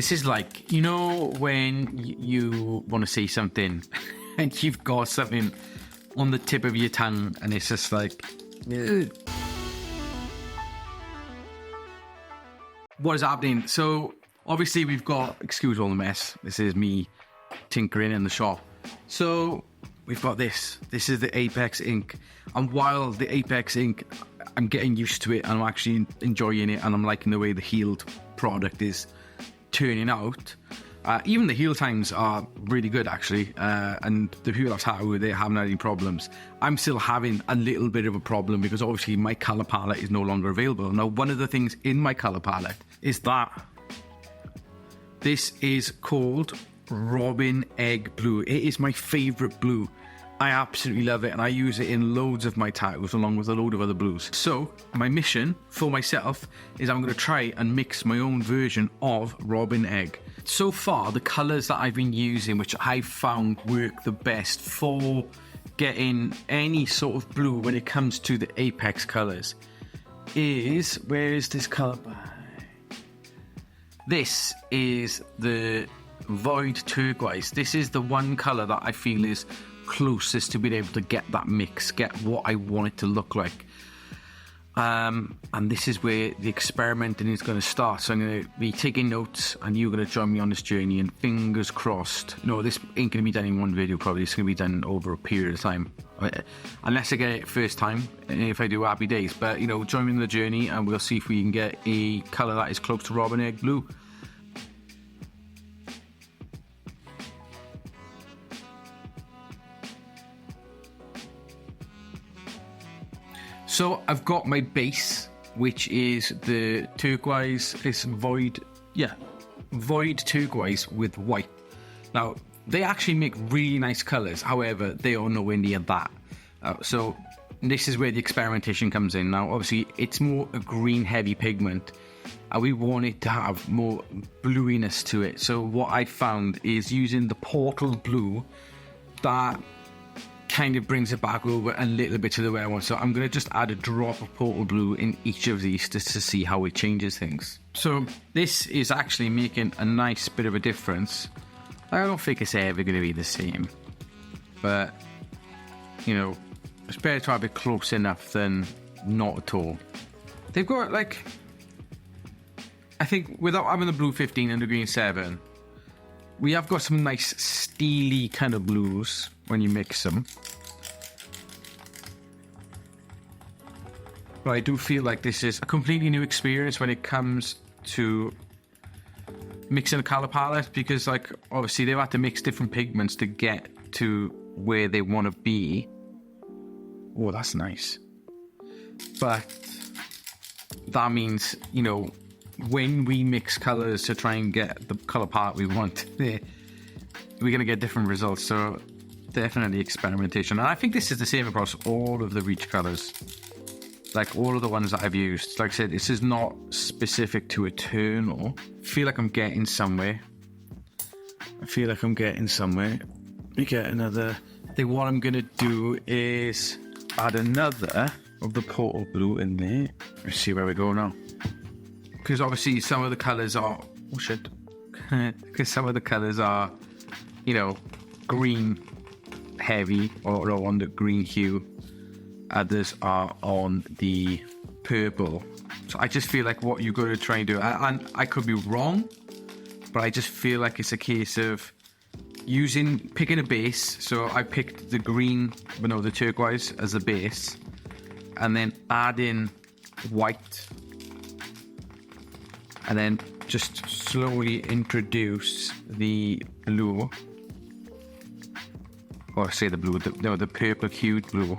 This is like, you know, when you want to say something and you've got something on the tip of your tongue and it's just like, ugh. What is happening? So obviously we've got, excuse all the mess, this is me tinkering in the shop. So we've got this is the Apex ink, and while the Apex ink, I'm getting used to it and I'm actually enjoying it and I'm liking the way the healed product is turning out. Even the heal times are really good actually, and the people I've had with it haven't had any problems. I'm still having a little bit of a problem because obviously my colour palette is no longer available. Now, one of the things in my colour palette is that this is called Robin Egg Blue. It is my favourite blue. I absolutely love it and I use it in loads of my tattoos along with a load of other blues. So my mission for myself is I'm going to try and mix my own version of Robin Egg. So far the colours that I've been using, which I've found work the best for getting any sort of blue when it comes to the Apex colours, is, where is this colour by? This is the Void Turquoise. This is the one colour that I feel is closest to being able to get that mix, get what I want it to look like. And this is where the experimenting is going to start. So I'm going to be taking notes and you're going to join me on this journey, and fingers crossed, no, this ain't going to be done in one video probably. It's going to be done over a period of time, unless I get it first time. If I do, happy days. But you know, join me in the journey and we'll see if we can get a colour that is close to Robin Egg Blue. So I've got my base, which is the turquoise, this Void Turquoise with white. Now, they actually make really nice colours, however, they are nowhere near that. So this is where the experimentation comes in. Now, obviously, it's more a green heavy pigment, and we want it to have more bluiness to it. So what I found is using the Portal Blue, that kind of brings it back over a little bit to the way I want. So I'm going to just add a drop of Portal Blue in each of these just to see how it changes things. So this is actually making a nice bit of a difference. I don't think it's ever going to be the same, but you know, it's better to have it close enough than not at all. They've got, like, I think without having the blue 15 and the green 7, we have got some nice steely kind of blues when you mix them. But I do feel like this is a completely new experience when it comes to mixing a colour palette, because like obviously they've had to mix different pigments to get to where they want to be. Oh, that's nice. But that means, you know, when we mix colours to try and get the colour palette we want, we're going to get different results. So definitely experimentation. And I think this is the same across all of the Reach colours. Like all of the ones that I've used. Like I said, this is not specific to Eternal. I feel like I'm getting somewhere. Let me get another. I think what I'm going to do is add another of the Portal Blue in there. Let's see where we go now. Because obviously some of the colours are, oh shit, because some of the colours are, you know, green heavy or on the green hue. Others are on the purple. So I just feel like what you're going to try and do, and I could be wrong, but I just feel like it's a case of picking a base. So I picked the green, but no, the turquoise as the base, and then adding white. And then just slowly introduce the blue, or say the blue, the purple hued blue,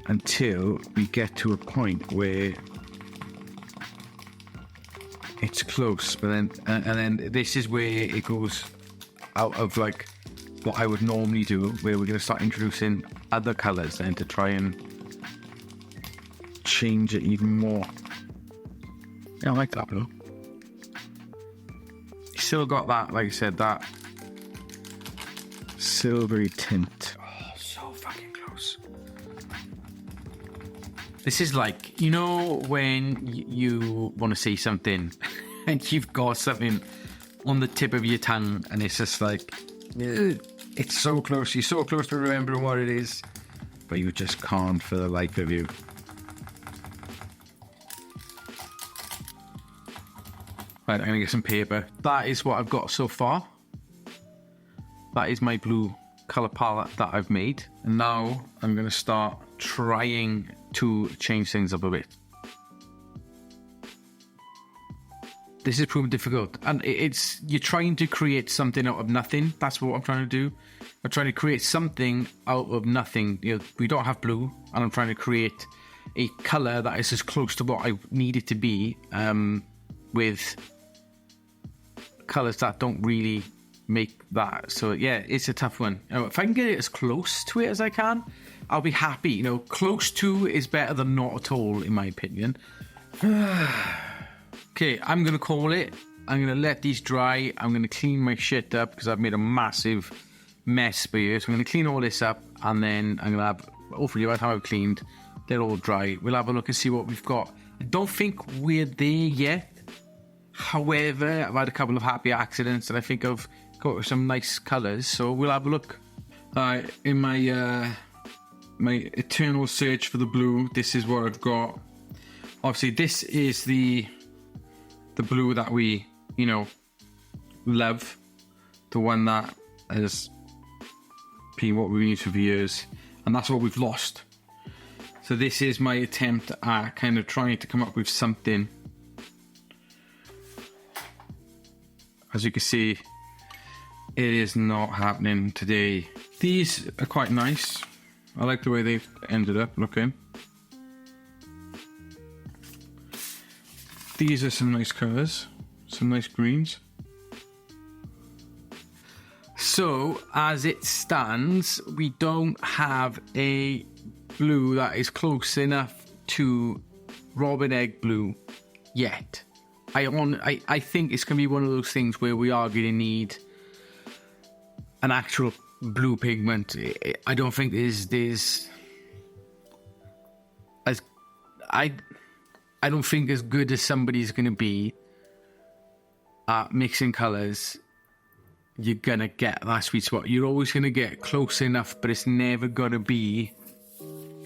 until we get to a point where it's close. But then, and then this is where it goes out of like what I would normally do, where we're going to start introducing other colours then to try and change it even more. Yeah, I like that blue. Still got that, like I said, that silvery tint. Oh, so fucking close. This is like, you know, when you want to say something and you've got something on the tip of your tongue, and it's just like, ugh, it's so close. You're so close to remembering what it is, but you just can't for the life of you. Right, I'm gonna get some paper. That is what I've got so far. That is my blue color palette that I've made, and now I'm gonna start trying to change things up a bit. This is proving difficult, and it's, you're trying to create something out of nothing. That's what I'm trying to do. I'm trying to create something out of nothing. You know, we don't have blue, and I'm trying to create a color that is as close to what I need it to be, with colors that don't really make that. So yeah, it's a tough one. You know, if I can get it as close to it as I can, I'll be happy. You know, close to is better than not at all, in my opinion. Okay, I'm going to call it. I'm going to let these dry. I'm going to clean my shit up because I've made a massive mess for you. So I'm going to clean all this up, and then I'm going to have, hopefully by the time I've cleaned, they're all dry. We'll have a look and see what we've got. I don't think we're there yet. However, I've had a couple of happy accidents, and I think I've got some nice colours. So we'll have a look. In my my eternal search for the blue, this is what I've got. Obviously, this is the blue that we, you know, love, the one that has been what we need for years, and that's what we've lost. So this is my attempt at kind of trying to come up with something. As you can see, it is not happening today. These are quite nice. I like the way they've ended up looking. These are some nice colours, some nice greens. So, as it stands, we don't have a blue that is close enough to Robin Egg blue yet. I think it's going to be one of those things where we are going to need an actual blue pigment. I don't think there's I don't think as good as somebody's going to be at mixing colours, you're going to get that sweet spot. You're always going to get close enough, but it's never going to be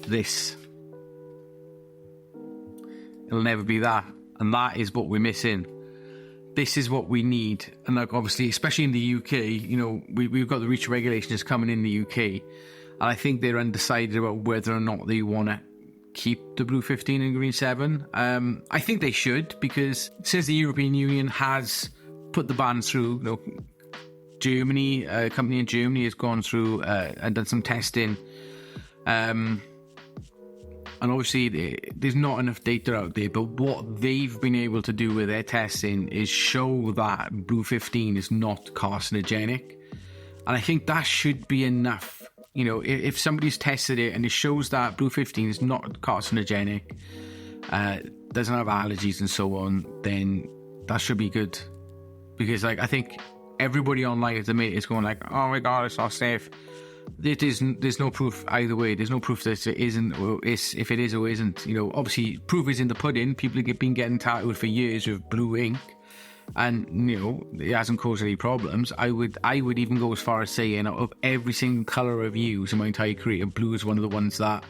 this. It'll never be that. And that is what we're missing. This is what we need. And like, obviously, especially in the UK, you know, we've got the REACH regulations coming in the UK. And I think they're undecided about whether or not they want to keep the blue 15 and green 7. I think they should, because since the European Union has put the ban through, you know, Germany, a company in Germany has gone through and done some testing. And obviously there's not enough data out there, but what they've been able to do with their testing is show that blue 15 is not carcinogenic. And I think that should be enough. You know, if somebody's tested it and it shows that blue 15 is not carcinogenic, doesn't have allergies and so on, then that should be good. Because, like, I think everybody online at the minute is going like, oh my god, it's not safe. There's no proof either way. There's no proof that it isn't, or if it is or isn't. You know, obviously, proof is in the pudding. People have been getting tattooed for years with blue ink, and you know, it hasn't caused any problems. I would even go as far as saying, out of every single colour I've used in my entire career, blue is one of the ones that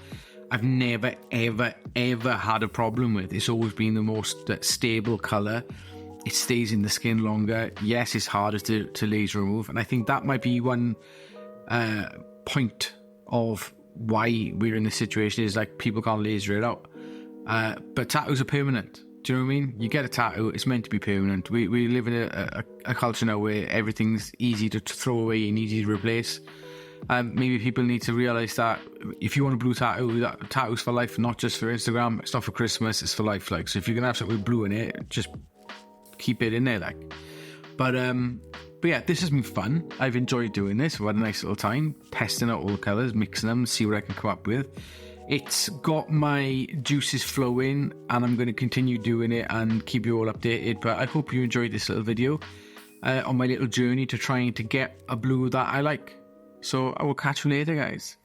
I've never, ever, ever had a problem with. It's always been the most stable colour. It stays in the skin longer. Yes, it's harder to laser remove, and I think that might be one point of why we're in this situation, is like people can't laser it out. But tattoos are permanent. Do you know what I mean? You get a tattoo, it's meant to be permanent. We live in a culture now where everything's easy to throw away and easy to replace. Maybe people need to realise that if you want a blue tattoo, that tattoo's for life, not just for Instagram. It's not for Christmas, it's for life. Like, so if you're gonna have something with blue in it, just keep it in there, like. But yeah, this has been fun. I've enjoyed doing this. I've had a nice little time testing out all the colours, mixing them, see what I can come up with. It's got my juices flowing, and I'm going to continue doing it and keep you all updated. But I hope you enjoyed this little video on my little journey to trying to get a blue that I like. So I will catch you later, guys.